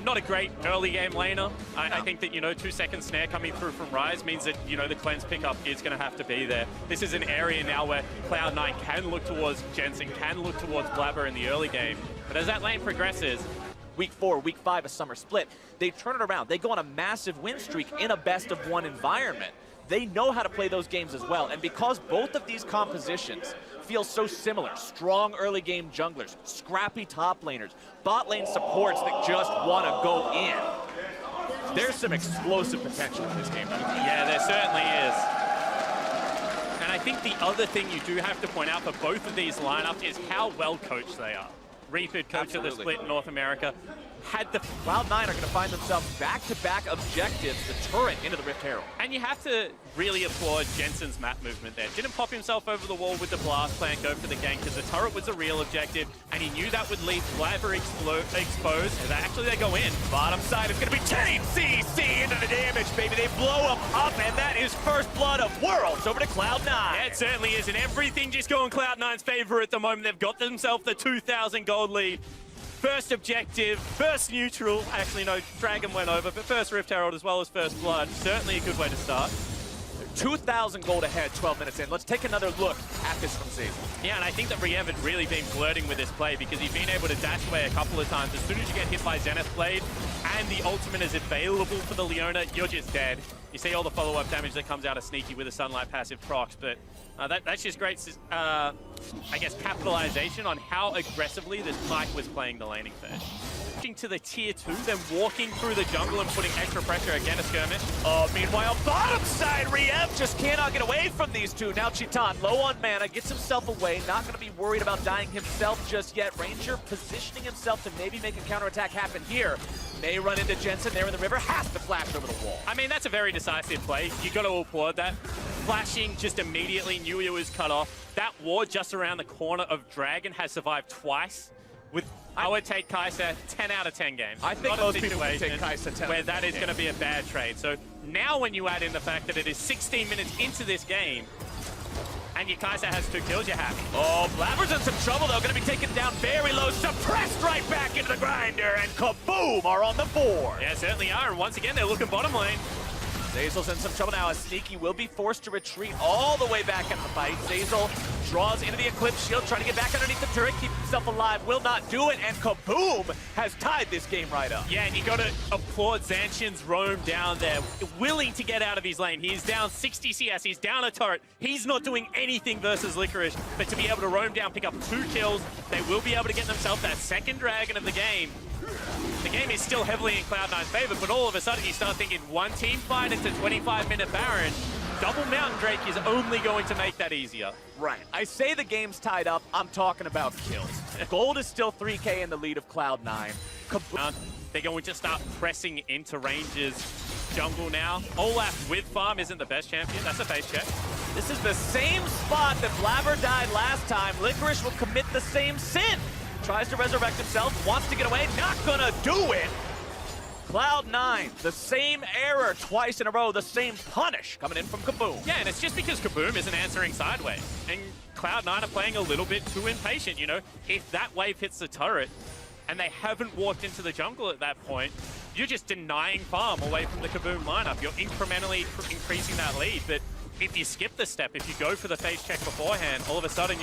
Not a great early game laner. I think that, 2-second snare coming through from Ryze means that, the cleanse pickup is going to have to be there. This is an area now where Cloud9 can look towards Jensen, can look towards Blabber in the early game. But as that lane progresses, Week 4, Week 5, a summer split, they turn it around. They go on a massive win streak in a best-of-1 environment. They know how to play those games as well. And because both of these compositions feel so similar, strong early game junglers, scrappy top laners, bot lane supports that just want to go in, there's some explosive potential in this game. Yeah, there certainly is. And I think the other thing you do have to point out for both of these lineups is how well coached they are. Reaper, coach of the split in North America, had the... Cloud9 are going to find themselves back-to-back objectives, the turret into the Rift Herald. And you have to really applaud Jensen's map movement there. Didn't pop himself over the wall with the blast plan, go for the gank, because the turret was a real objective, and he knew that would leave Blabber exposed, and actually they go in. Bottom side is going to be Team CC into the damage, baby. They blow him up, and that is first blood of Worlds over to Cloud9. Yeah, it certainly is, and everything just going Cloud9's favor at the moment. They've got themselves the 2,000 gold lead. First objective, first neutral. Actually, no, Dragon went over, but first Rift Herald as well as first blood. Certainly a good way to start. 2,000 gold ahead, 12 minutes in. Let's take another look at this from Zayzal. Yeah, and I think that Riem had really been flirting with this play because he's been able to dash away a couple of times. As soon as you get hit by Zenith Blade and the ultimate is available for the Leona, you're just dead. You see all the follow-up damage that comes out of Sneaky with a Sunlight passive procs, but that's just great, I guess, capitalization on how aggressively this Mike was playing the laning phase. To the tier 2, then walking through the jungle and putting extra pressure, again a skirmish. Oh, meanwhile, bottom side, Riem just cannot get away from these two. Now Chitan, low on mana, gets himself away, not going to be worried about dying himself just yet. Ranger positioning himself to maybe make a counterattack happen here. May run into Jensen there in the river, has to flash over the wall. I mean, that's a very decisive play. You got to applaud that. Flashing just immediately, knew he was cut off. That ward just around the corner of Dragon has survived twice. I would take Kai'Sa 10 out of 10 games. I think most people would take Kai'Sa 10 where that is going to be a bad trade. So now when you add in the fact that it is 16 minutes into this game, and your Kai'Sa has 2 kills, you're happy. Oh, Blabber's in some trouble, though. Going to be taken down very low. Suppressed right back into the grinder, and Kaboom are on the board. Yeah, certainly are. And once again, they're looking bottom lane. Zayzal's in some trouble now as Sneaky will be forced to retreat all the way back into the fight. Zayzal draws into the Eclipse Shield, trying to get back underneath the turret, keep himself alive, will not do it, and Kaboom has tied this game right up. Yeah, and you got to applaud Zanshin's roam down there, willing to get out of his lane. He's down 60 CS, he's down a turret. He's not doing anything versus Licorice, but to be able to roam down, pick up 2 kills, they will be able to get themselves that second dragon of the game. The game is still heavily in Cloud9's favor, but all of a sudden you start thinking one team fight into 25-minute Baron. Double Mountain Drake is only going to make that easier. Right. I say the game's tied up, I'm talking about kills. Gold is still 3K in the lead of Cloud9. They're going to start pressing into Ranger's jungle now. Olaf with farm isn't the best champion. That's a face check. This is the same spot that Blabber died last time. Licorice will commit the same sin. Tries to resurrect himself, wants to get away, not gonna do it! Cloud9, the same error twice in a row, the same punish coming in from Kaboom. Yeah, and it's just because Kaboom isn't answering sideways. And Cloud9 are playing a little bit too impatient, If that wave hits the turret, and they haven't walked into the jungle at that point, you're just denying farm away from the Kaboom lineup. You're incrementally increasing that lead, but if you skip the step, if you go for the phase check beforehand, all of a sudden,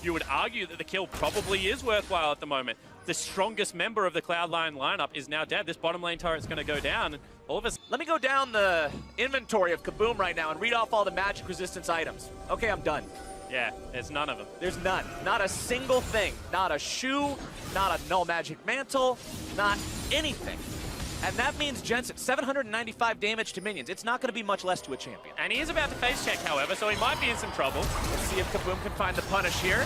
you would argue that the kill probably is worthwhile at the moment. The strongest member of the Cloud9 lineup is now dead. This bottom lane turret's going to go down. And all of a sudden... Let me go down the inventory of Kaboom right now and read off all the magic resistance items. Okay, I'm done. Yeah, there's none of them. There's none. Not a single thing. Not a shoe, not a null magic mantle, not anything. And that means Jensen, 795 damage to minions. It's not going to be much less to a champion. And he is about to face check, however, so he might be in some trouble. Let's see if Kaboom can find the punish here.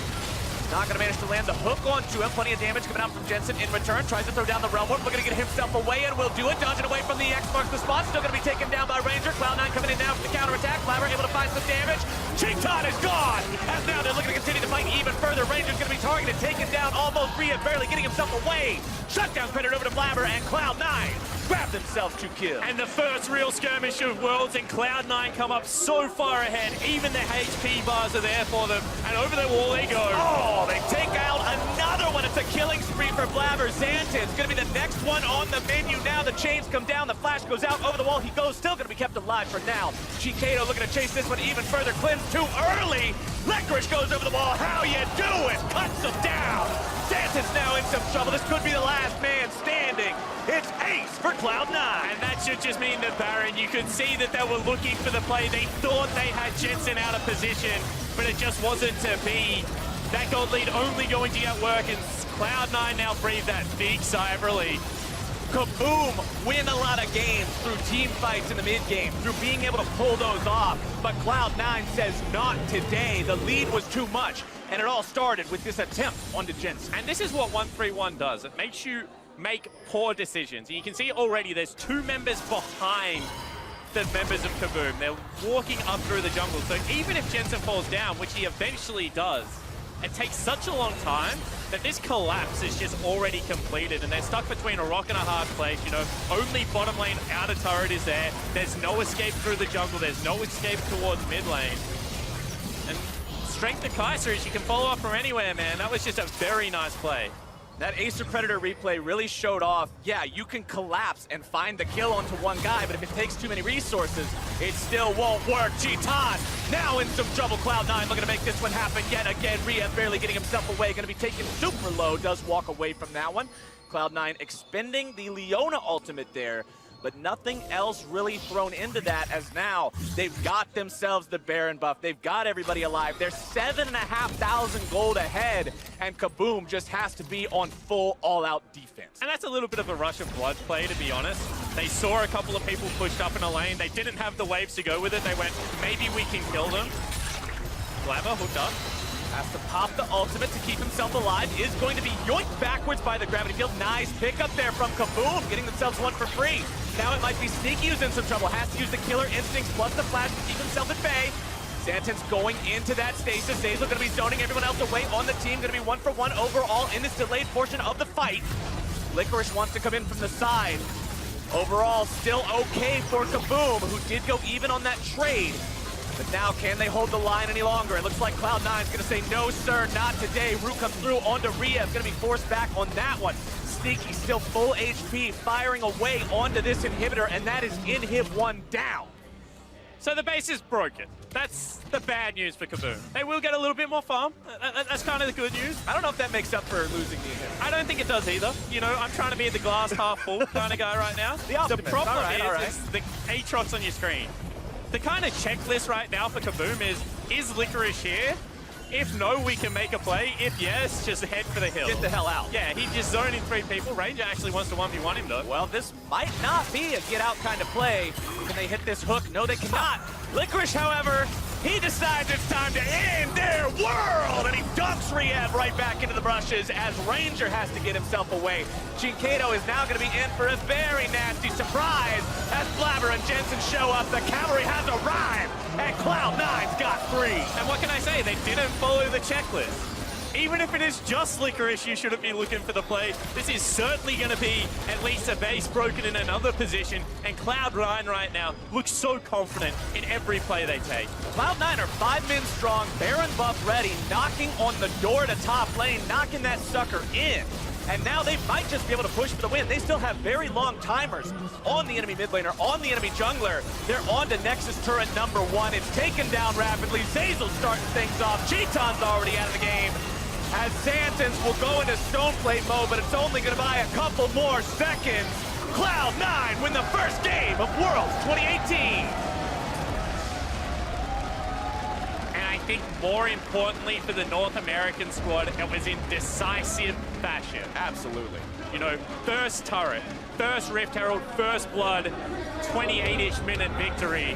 Not going to manage to land the hook onto him. Plenty of damage coming out from Jensen in return. Tries to throw down the Realm Warp. Looking to get himself away and will do it. Dodging away from the X marks the spot. Still going to be taken down by Ranger. Cloud9 coming in now for the counterattack. Blabber able to find some damage. Chitan is gone! As now they're looking to continue to fight even further. Ranger's going to be targeted, taken down, almost Rhea barely getting himself away. Shutdown credit over to Blabber, and Cloud9 grab themselves 2 kills. And the first real skirmish of Worlds, and Cloud9 come up so far ahead. Even the HP bars are there for them, and over the wall they go. Oh, they take out another one. That's a killing spree for Blabber. Xanten's gonna be the next one on the menu now. The chains come down, the flash goes out over the wall. He goes, still gonna be kept alive for now. Chikado looking to chase this one even further. Cleanse too early. Licorice goes over the wall. How you doing? Cuts him down. Xanten's now in some trouble. This could be the last man standing. It's ace for Cloud9. And that should just mean that Baron, you could see that they were looking for the play. They thought they had Jensen out of position, but it just wasn't to be. That gold lead only going to get work, and Cloud9 now breathe that big sigh of relief. Kaboom win a lot of games through team fights in the mid-game, through being able to pull those off. But Cloud9 says not today. The lead was too much, and it all started with this attempt onto Jensen. And this is what 131 does. It makes you make poor decisions. And you can see already there's two members behind the members of Kboom. They're walking up through the jungle. So even if Jensen falls down, which he eventually does, it takes such a long time that this collapse is just already completed, and they're stuck between a rock and a hard place. You know, only bottom lane outer turret is there. There's no escape through the jungle. There's no escape towards mid lane. And strength of Kaiser is you can follow up from anywhere, man. That was just a very nice play. That Acer Predator replay really showed off, yeah, you can collapse and find the kill onto one guy, but if it takes too many resources, it still won't work. G-Ton now in some trouble. Cloud9 looking to make this one happen yet again. Riev barely getting himself away, going to be taken super low, does walk away from that one. Cloud9 expending the Leona ultimate there, but nothing else really thrown into that, as now they've got themselves the Baron buff. They've got everybody alive. They're 7,500 gold ahead, and Kaboom just has to be on full all-out defense. And that's a little bit of a rush of blood play, to be honest. They saw a couple of people pushed up in a lane. They didn't have the waves to go with it. They went, maybe we can kill them. Blabber hooked up. Has to pop the ultimate to keep himself alive. Is going to be yoinked backwards by the gravity field. Nice pickup there from Kaboom, getting themselves one for free. Now it might be Sneaky who's in some trouble. Has to use the killer instincts plus the flash to keep himself at bay. Xanten's going into that stasis. Zeyzal going to be zoning everyone else away on the team. Going to be 1-for-1 overall in this delayed portion of the fight. Licorice wants to come in from the side. Overall, still okay for Kaboom, who did go even on that trade. But now, can they hold the line any longer? It looks like Cloud9's going to say, no, sir, not today. Root comes through onto Riev. Going to be forced back on that one. Sneaky still full HP, firing away onto this inhibitor, and that is inhib one down. So the base is broken. That's the bad news for Kaboom. They will get a little bit more farm. That's kind of the good news. I don't know if that makes up for losing the inhibitor. I don't think it does either. You know, I'm trying to be the glass half full kind of guy right now. The problem all right. is the Aatrox on your screen. The kind of checklist right now for Kboom is Licorice here? If no, we can make a play. If yes, just head for the hill. Get the hell out. Yeah, he's just zoning 3 people. Ranger actually wants to 1v1 him though. Well, this might not be a get out kind of play. Can they hit this hook? No, they cannot. Licorice, however, he decides it's time to end their world, and he dumps Riev right back into the brushes as Ranger has to get himself away. Chikado is now going to be in for a very nasty surprise as Blabber and Jensen show up. The cavalry has arrived, and Cloud9's got 3. And what can I say? They didn't follow the checklist. Even if it is just Licorice, you shouldn't be looking for the play. This is certainly going to be at least a base broken in another position, and Cloud9 right now looks so confident in every play they take. Cloud9 are 5 men strong, Baron buff ready, knocking on the door to top lane, knocking that sucker in. And now they might just be able to push for the win. They still have very long timers on the enemy mid laner, on the enemy jungler. They're on to Nexus turret number 1. It's taken down rapidly. Zeyzal starting things off. G-Ton's already out of the game. As Xanten's will go into Stoneplate mode, but it's only going to buy a couple more seconds. Cloud9 win the first game of Worlds 2018. And I think more importantly for the North American squad, it was in decisive fashion. Absolutely. You know, first turret, first Rift Herald, first blood, 28-ish minute victory.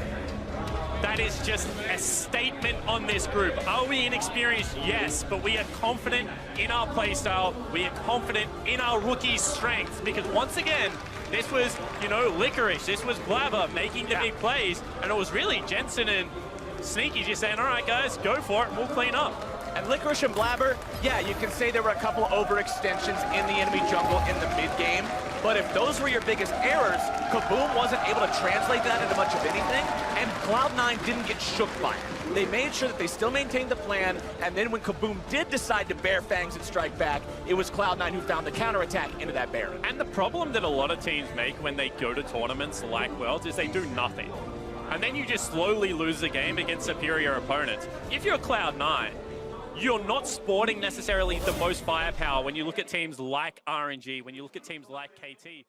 That is just a statement on this group. Are we inexperienced? Yes, but we are confident in our playstyle. We are confident in our rookies' strengths, because once again, this was, you know, Licorice. This was Blabber making the big plays, and it was really Jensen and Sneaky just saying, all right, guys, go for it, and we'll clean up. And Licorice and Blabber, yeah, you can say there were a couple overextensions in the enemy jungle in the mid-game, but if those were your biggest errors, Kaboom wasn't able to translate that into much of anything, and Cloud9 didn't get shook by it. They made sure that they still maintained the plan, and then when Kaboom did decide to bare fangs and strike back, it was Cloud9 who found the counterattack into that Baron. And the problem that a lot of teams make when they go to tournaments like Worlds is they do nothing. And then you just slowly lose the game against superior opponents. If you're Cloud9, you're not sporting necessarily the most firepower when you look at teams like RNG, when you look at teams like KT.